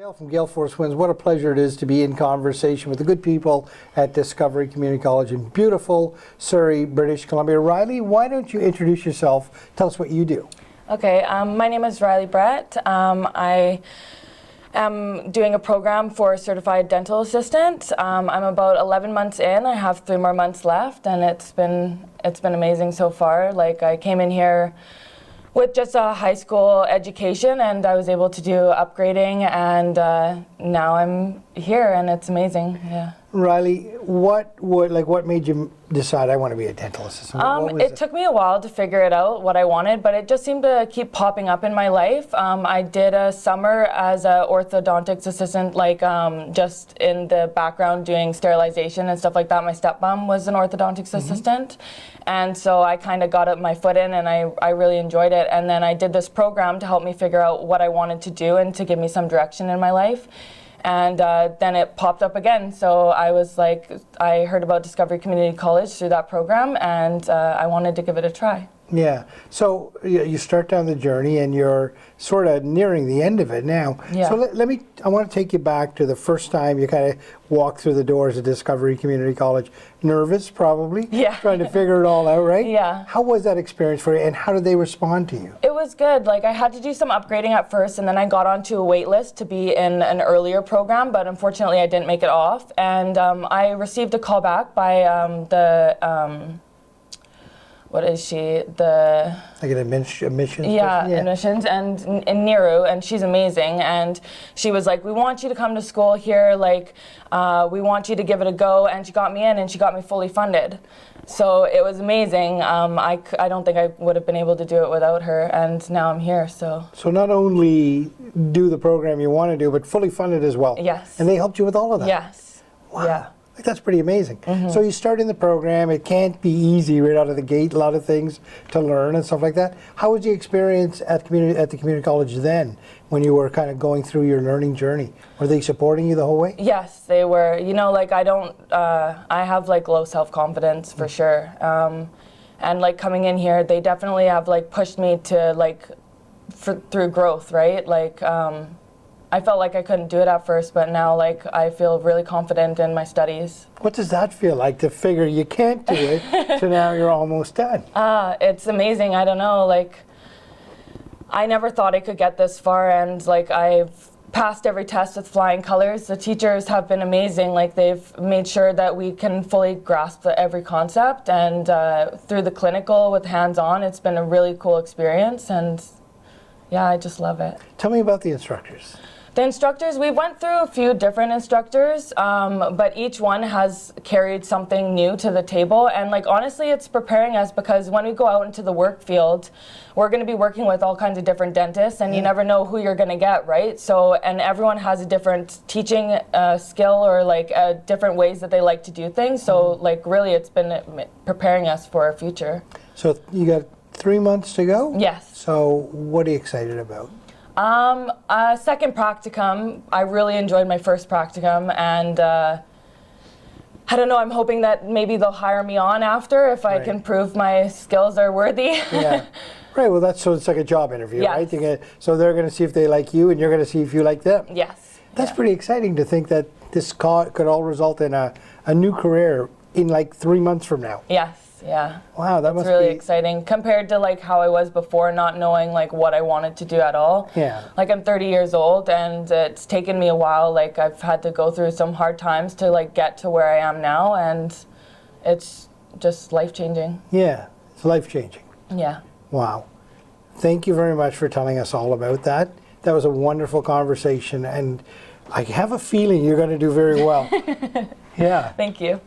Gail from Gale Force Winds. What a pleasure it is to be in conversation with the good people at Discovery Community College in beautiful Surrey, British Columbia. Riley, why don't you introduce yourself? Tell us what you do. Okay, my name is Riley Brett. I am doing a program for a certified dental assistant. I'm about 11 months in. I have 3 more months left, and it's been amazing so far. Like, I came in here with just a high school education, and I was able to do upgrading, and now I'm here, and it's amazing. Yeah. Riley, what made you decide I want to be a dental assistant? It took me a while to figure it out what I wanted, but it just seemed to keep popping up in my life. I did a summer as an orthodontics assistant, like just in the background doing sterilization and stuff like that. My stepmom was an orthodontics assistant, and so I kind of got my foot in, and I really enjoyed it. And then I did this program to help me figure out what I wanted to do and to give me some direction in my life. And then it popped up again. So I was like, I heard about Discovery Community College through that program, and I wanted to give it a try. Yeah. So you start down the journey, and you're sort of nearing the end of it now. Yeah. So I want to take you back to the first time you kind of walked through the doors of Discovery Community College. Nervous, probably. Yeah. Trying to figure it all out, right? Yeah. How was that experience for you, and how did they respond to you? It was good. Like, I had to do some upgrading at first, and then I got onto a wait list to be in an earlier program, but unfortunately I didn't make it off. And I received a call back by what is she? Like an admissions? Yeah, person? admissions, and Niru, and she's amazing. And she was like, we want you to come to school here, like, we want you to give it a go. And she got me in, and she got me fully funded. So it was amazing. I don't think I would have been able to do it without her, and now I'm here, so. So not only do the program you want to do, but fully funded as well. Yes. And they helped you with all of that? Yes. Wow. Yeah. Like, that's pretty amazing. So you start in the program. It can't be easy right out of the gate. A lot of things to learn and stuff like that. How was the experience at the community college then, when you were kind of going through your learning journey? Were they supporting you the whole way? Yes, they were. You know, like, I have like low self-confidence for sure. And like coming in here, they definitely have like pushed me to like through growth, right? Like, I felt like I couldn't do it at first, but now, like, I feel really confident in my studies. What does that feel like, to figure you can't do it, so now you're almost done? It's amazing. I don't know, like, I never thought I could get this far, and, like, I've passed every test with flying colors. The teachers have been amazing. Like, they've made sure that we can fully grasp every concept, and through the clinical with hands-on, it's been a really cool experience, and yeah, I just love it. Tell me about the instructors. The instructors, we went through a few different instructors, but each one has carried something new to the table. And like, honestly, it's preparing us, because when we go out into the work field, we're going to be working with all kinds of different dentists, and you never know who you're going to get, right? So, and everyone has a different teaching skill, or like different ways that they like to do things. So like, really, it's been preparing us for our future. So you got 3 months to go? Yes. So what are you excited about? Second practicum. I really enjoyed my first practicum, and I don't know, I'm hoping that maybe they'll hire me on after if I can prove my skills are worthy. Yeah. Right, well, so it's like a job interview, yes. right? So they're going to see if they like you, and you're going to see if you like them. Yes. That's pretty exciting to think that this could all result in a new career in like 3 months from now. Yes. Yeah. Wow, that must be really exciting compared to like how I was before, not knowing like what I wanted to do at all. Yeah. Like, I'm 30 years old, and it's taken me a while. Like, I've had to go through some hard times to like get to where I am now, and it's just life-changing. Yeah, it's life-changing. Yeah. Wow. Thank you very much for telling us all about that. That was a wonderful conversation, and I have a feeling you're going to do very well. Yeah. Thank you.